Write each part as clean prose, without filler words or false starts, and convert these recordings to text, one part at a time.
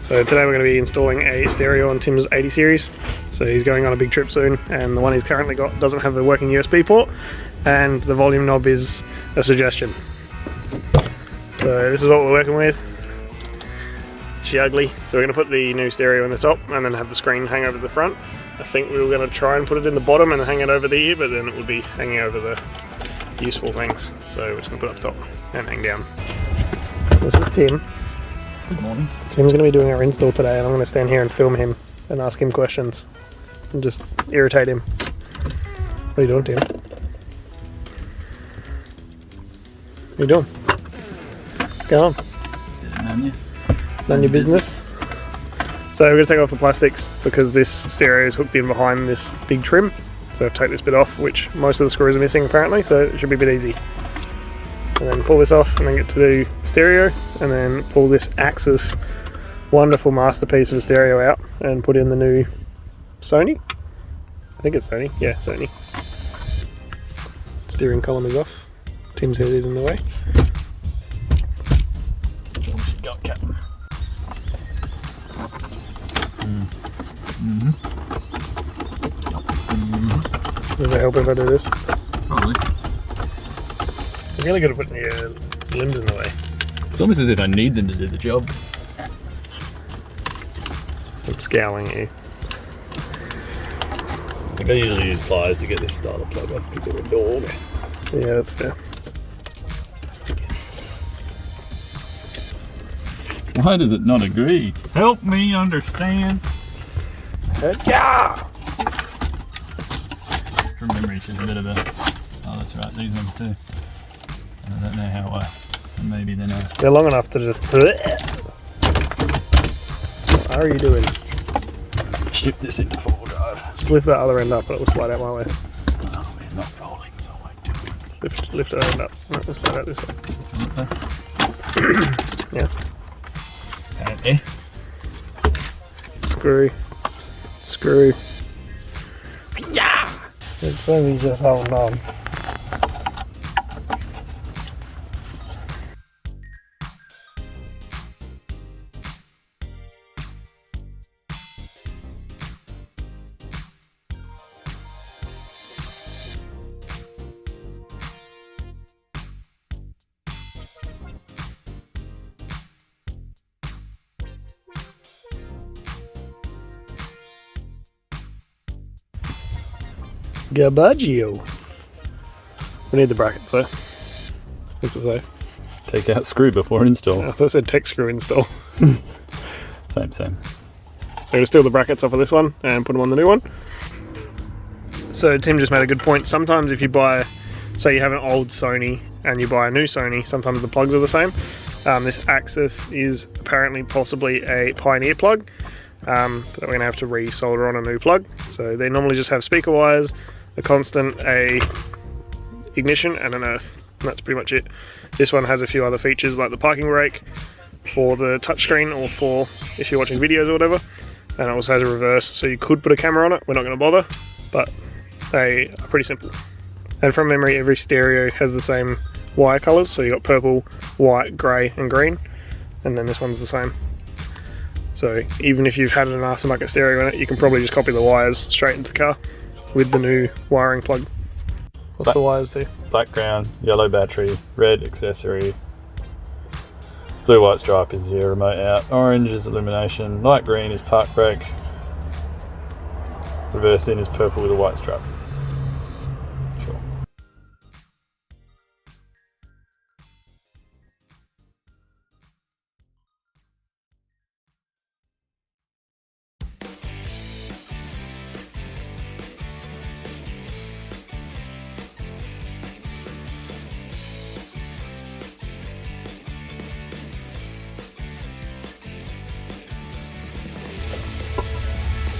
So today we're going to be installing a stereo on Tim's 80 series. So he's going on a big trip soon, and the one he's currently got doesn't have a working USB port, and the volume knob is a suggestion. So this is what we're working with. She ugly. So we're going to put the new stereo in the top and then have the screen hang over the front. I think we were going to try and put it in the bottom and hang it over the ear, but then it would be hanging over the useful things. So we're just going to put it up top and hang down. This is Tim. Good morning. Tim's going to be doing our install today, and I'm going to stand here and film him and ask him questions and just irritate him. What are you doing, Tim? What are you doing? Go on. None your business. So we're going to take off the plastics because this stereo is hooked in behind this big trim. So take this bit off, which most of the screws are missing apparently, so it should be a bit easy. And then pull this off and then get to do stereo, and then pull this Axis wonderful masterpiece of a stereo out and put in the new Sony. I think it's Sony. Yeah, Sony. Steering column is off. Tim's head is in the way. Got Captain. Does it help if I do this? Probably. I'm really good at putting your limbs in the way. It's almost as if I need them to do the job. I'm scowling at you. Like I usually use pliers to get this starter plug off because it would annoy me. Yeah, that's fair. Why does it not agree? Help me understand. Yeah! From memory, it's just a bit of a... Oh, that's right, these ones too. I don't know how maybe they're not. They're long enough to just... What are you doing? Shift this into 4-wheel drive. Just lift that other end up and it will slide out my way. Oh, we're not rolling, so I won't do it. Lift that end up. Right, let's slide out this way. Yes. Okay. Screw. Yeah! It's only just holding on. Gabaggio. We need the brackets though. What's it say? Take out screw before install. I thought it said tech screw install. Same. So I'm going to steal the brackets off of this one and put them on the new one. So Tim just made a good point. Sometimes if you buy, say you have an old Sony and you buy a new Sony, sometimes the plugs are the same. This Axis is apparently possibly a Pioneer plug, but we're going to have to re-solder on a new plug. So they normally just have speaker wires, a constant, a ignition and an earth, and that's pretty much it. This one has a few other features like the parking brake for the touchscreen or for if you're watching videos or whatever, and it also has a reverse, so you could put a camera on it. We're not going to bother, but they are pretty simple. And from memory, every stereo has the same wire colours, so you got purple, white, grey and green, and then this one's the same. So even if you've had an aftermarket stereo in it, you can probably just copy the wires straight into the car with the new wiring plug. What's the wires do? Background, yellow battery, red accessory, blue white stripe is your remote out, orange is illumination, light green is park brake, reverse in is purple with a white stripe. Sure.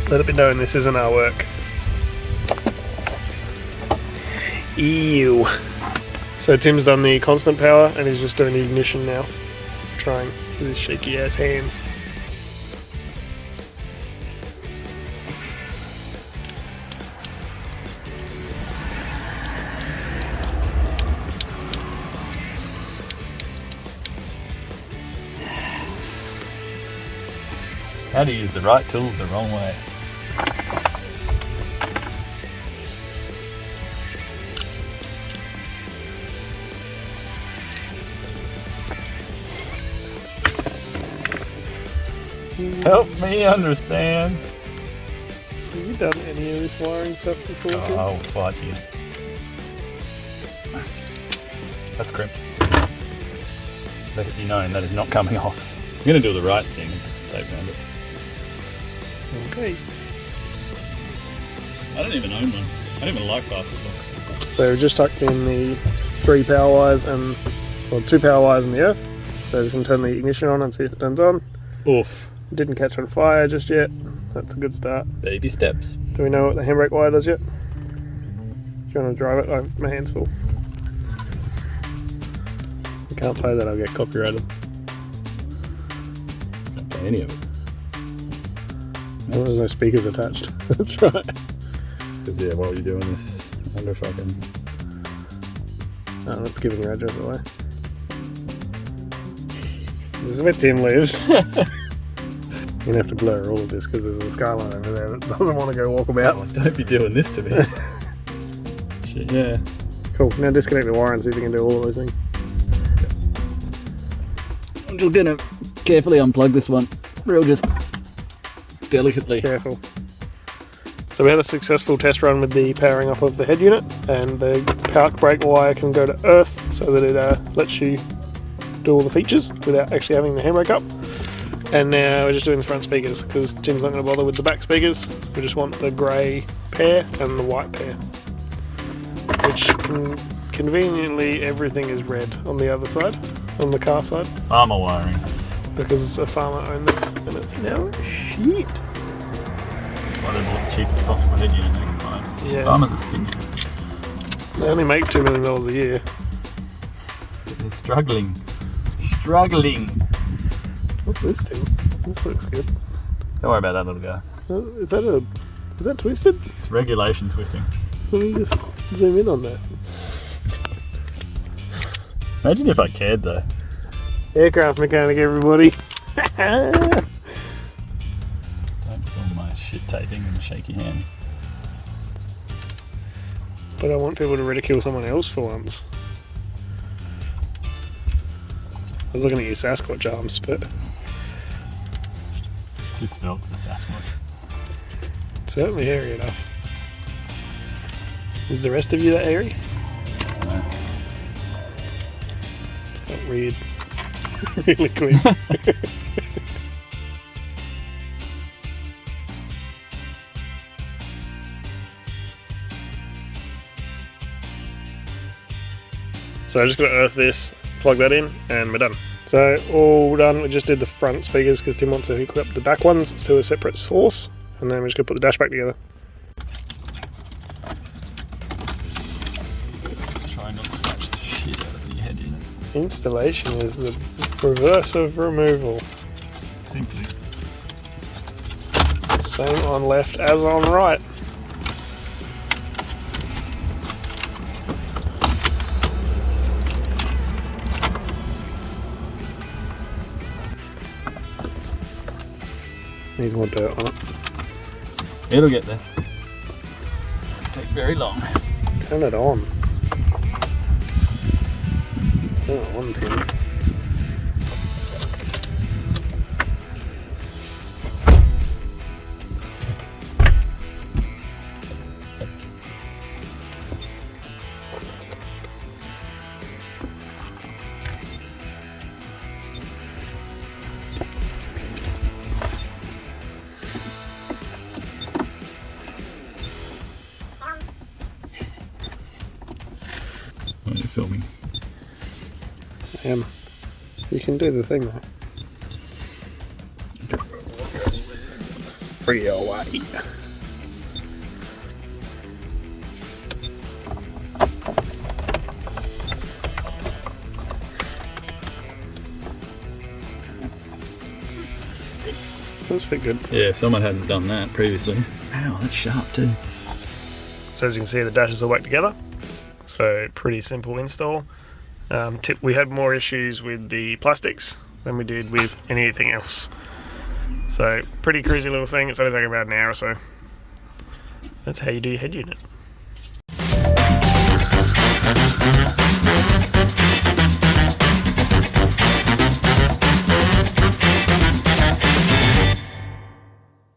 Let it be known this isn't our work. Ew. So Tim's done the constant power and he's just doing the ignition now. Trying with his shaky ass hands. How to use the right tools the wrong way. Help me understand. Have you done any of this wiring stuff before? Tim? I'll fight you. That's crimp. Let it be known that is not coming off. I'm going to do the right thing and put some tape around it. Okay. I don't even own one. I don't even like basketball. So we've just tucked in the 3 power wires and, well, 2 power wires in the earth. So we can turn the ignition on and see if it turns on. Oof. Didn't catch on fire just yet. That's a good start. Baby steps. Do we know what the handbrake wire does yet? Do you want to drive it? Oh, my hand's full. I can't play that, I'll get copyrighted. Don't play any of it. Well, there's no speakers attached. That's right. Because yeah, while you're doing this, I wonder if I can... Oh, that's giving your address away. This is where Tim lives. You're going to have to blur all of this because there's a skyline over there that doesn't want to go walkabouts. Oh, don't be doing this to me. Shit, yeah. Cool, now disconnect the wire and see if you can do all of those things. I'm just going to carefully unplug this one. Real just delicately. Careful. So we had a successful test run with the powering up of the head unit, and the park brake wire can go to earth so that it lets you do all the features without actually having the handbrake up. And now we're just doing the front speakers because Tim's not going to bother with the back speakers. So we just want the grey pair and the white pair, which conveniently everything is red on the other side, on the car side, Armour wiring. because a farmer owned this and it's now shit. Why they bought the cheapest possible head unit they can find. Yeah. Farmers are stingy. They only make $2 million a year. They're struggling. Struggling. What's this thing? This looks good. Don't worry about that little guy. Is that twisted? It's regulation twisting. Let me just zoom in on that. Imagine if I cared though. Aircraft mechanic, everybody. Don't film my shit taping and shaky hands. But I want people to ridicule someone else for once. I was looking at your Sasquatch arms, but Too svelte for the Sasquatch. certainly hairy enough. Is the rest of you that hairy? No. It's got weird. Really quick. So I just got to earth this, plug that in, and we're done. So all done. We just did the front speakers because Tim wants to hook up the back ones to a separate source, and then we're just going to put the dash back together. Try not to scratch the shit out of your head unit. Installation is the reverse of removal. Simply. Same on left as on right. Needs more dirt on it. It'll get there. Won't take very long. Turn it on. Turn it on, Tim. When you're filming. You can do the thing though. Free away. That's pretty good. Yeah, if someone hadn't done that previously. Ow, that's sharp too. So as you can see, the dashes are whacked together. So pretty simple install. We had more issues with the plastics than we did with anything else. So pretty cruisy little thing. It's only taking about an hour or so. That's how you do your head unit.